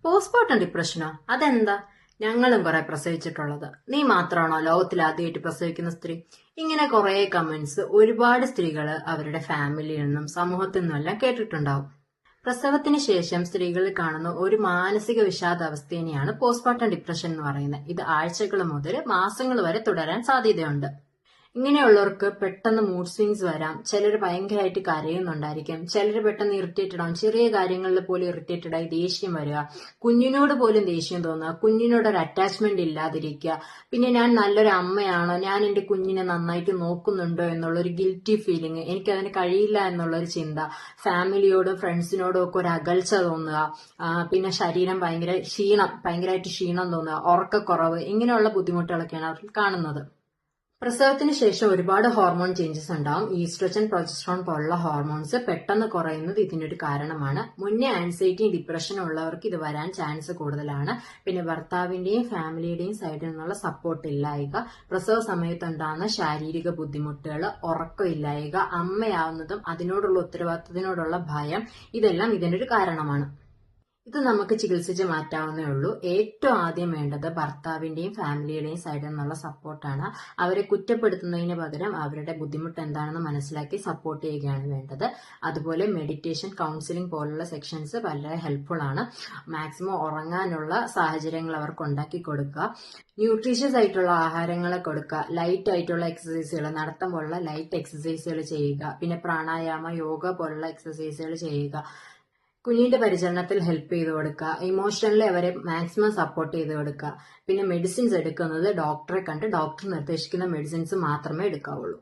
Postmortem ഡിപ്രഷനോ? അതെന്താ? ഞങ്ങളും കുറെ പ്രസവിച്ചിട്ടുള്ളത്. നീ മാത്രമാണോ ലോകത്തിൽ ആദ്യമായിട്ട് പ്രസവിക്കുന്ന സ്ത്രീ? ഇങ്ങനെ കുറെ കമന്റ്സ് ഒരുപാട് സ്ത്രീകള് അവരുടെ ഫാമിലിയിൽ നിന്നും സമൂഹത്തിൽ നിന്നും എല്ലാം കേട്ടിട്ടുണ്ടാവും. പ്രസവത്തിന് ശേഷം സ്ത്രീകളിൽ കാണുന്ന ഒരു മാനസിക വിഷാദാവസ്ഥയെയാണ് പോസ്റ്റ്മോർട്ടം ഡിപ്രഷൻ എന്ന് പറയുന്നത്. ഇത് ആഴ്ചകൾ മുതൽ മാസങ്ങൾ വരെ തുടരാൻ സാധ്യതയുണ്ട്. ഇങ്ങനെയുള്ളവർക്ക് പെട്ടെന്ന് മൂഡ് സ്വിങ്സ് വരാം. ചിലർ ഭയങ്കരമായിട്ട് കരയുന്നുണ്ടായിരിക്കും, ചിലർ പെട്ടെന്ന് ഇറിറ്റേറ്റഡ് ആവും. ചെറിയ കാര്യങ്ങളിൽ പോലും ഇറിറ്റേറ്റഡ് ആയി ദേഷ്യം വരിക, കുഞ്ഞിനോട് പോലും ദേഷ്യം തോന്നുക, കുഞ്ഞിനോട് ഒരു അറ്റാച്ച്മെന്റ് ഇല്ലാതിരിക്കുക. പിന്നെ ഞാൻ നല്ലൊരു അമ്മയാണോ, ഞാൻ എന്റെ കുഞ്ഞിനെ നന്നായിട്ട് നോക്കുന്നുണ്ടോ എന്നുള്ളൊരു ഗിൽറ്റി ഫീലിംഗ്, എനിക്കതിന് കഴിയില്ല എന്നുള്ളൊരു ചിന്ത, ഫാമിലിയോടും ഫ്രണ്ട്സിനോടും ഒക്കെ ഒരു അകൽച്ച തോന്നുക, പിന്നെ ശരീരം ഭയങ്കരമായിട്ട് ക്ഷീണം തോന്നുക, ഉറക്കക്കുറവ്, ഇങ്ങനെയുള്ള ബുദ്ധിമുട്ടുകളൊക്കെയാണ് അവർ കാണുന്നത്. പ്രസവത്തിന് ശേഷം ഒരുപാട് ഹോർമോൺ ചേഞ്ചസ് ഉണ്ടാവും. ഈസ്ട്രജൻ, പ്രൊജസ്ട്രോൺ പോലുള്ള ഹോർമോൺസ് പെട്ടെന്ന് കുറയുന്നത് ഇതിനൊരു കാരണമാണ്. മുന്നേ ആൻസൈറ്റിയും ഡിപ്രഷനും ഉള്ളവർക്ക് ഇത് വരാൻ ചാൻസ് കൂടുതലാണ്. പിന്നെ ഭർത്താവിന്റെയും ഫാമിലിയുടെയും സൈഡിൽ നിന്നുള്ള സപ്പോർട്ട് ഇല്ലായ്ക, പ്രസവ സമയത്തുണ്ടാകുന്ന ശാരീരിക ബുദ്ധിമുട്ടുകൾ, ഉറക്കമില്ലായ്ക, അമ്മയാവുന്നതും അതിനോടുള്ള ഉത്തരവാദിത്തത്തിനോടുള്ള ഭയം, ഇതെല്ലാം ഇതിനൊരു കാരണമാണ്. ഇത് നമുക്ക് ചികിത്സിച്ച് മാറ്റാവുന്നേ ഉള്ളൂ. ഏറ്റവും ആദ്യം വേണ്ടത് ഭർത്താവിന്റെയും ഫാമിലിയുടെയും സൈഡിൽ നിന്നുള്ള സപ്പോർട്ടാണ്. അവരെ കുറ്റപ്പെടുത്തുന്നതിന് പകരം അവരുടെ ബുദ്ധിമുട്ട് എന്താണെന്ന് മനസ്സിലാക്കി സപ്പോർട്ട് ചെയ്യുകയാണ് വേണ്ടത്. അതുപോലെ മെഡിറ്റേഷൻ, കൗൺസിലിംഗ് പോലുള്ള സെക്ഷൻസ് വളരെ ഹെൽപ്ഫുൾ ആണ്. മാക്സിമം ഉറങ്ങാനുള്ള സാഹചര്യങ്ങൾ അവർക്ക് ഉണ്ടാക്കി കൊടുക്കുക, ന്യൂട്രീഷ്യസ് ആയിട്ടുള്ള ആഹാരങ്ങൾ കൊടുക്കുക, ലൈറ്റ് ആയിട്ടുള്ള എക്സസൈസുകൾ, നടത്തം പോലുള്ള ലൈറ്റ് എക്സസൈസുകൾ ചെയ്യുക, പിന്നെ പ്രാണായാമ, യോഗ പോലുള്ള എക്സസൈസുകൾ ചെയ്യുക. കുഞ്ഞിന്റെ പരിചരണത്തിൽ ഹെൽപ്പ് ചെയ്ത് കൊടുക്കുക, ഇമോഷണലി അവരെ മാക്സിമം സപ്പോർട്ട് ചെയ്ത് കൊടുക്കുക. പിന്നെ മെഡിസിൻസ് എടുക്കുന്നത് ഡോക്ടറെ കണ്ട് ഡോക്ടർ നിർദ്ദേശിക്കുന്ന മെഡിസിൻസ് മാത്രമേ എടുക്കാവുള്ളൂ.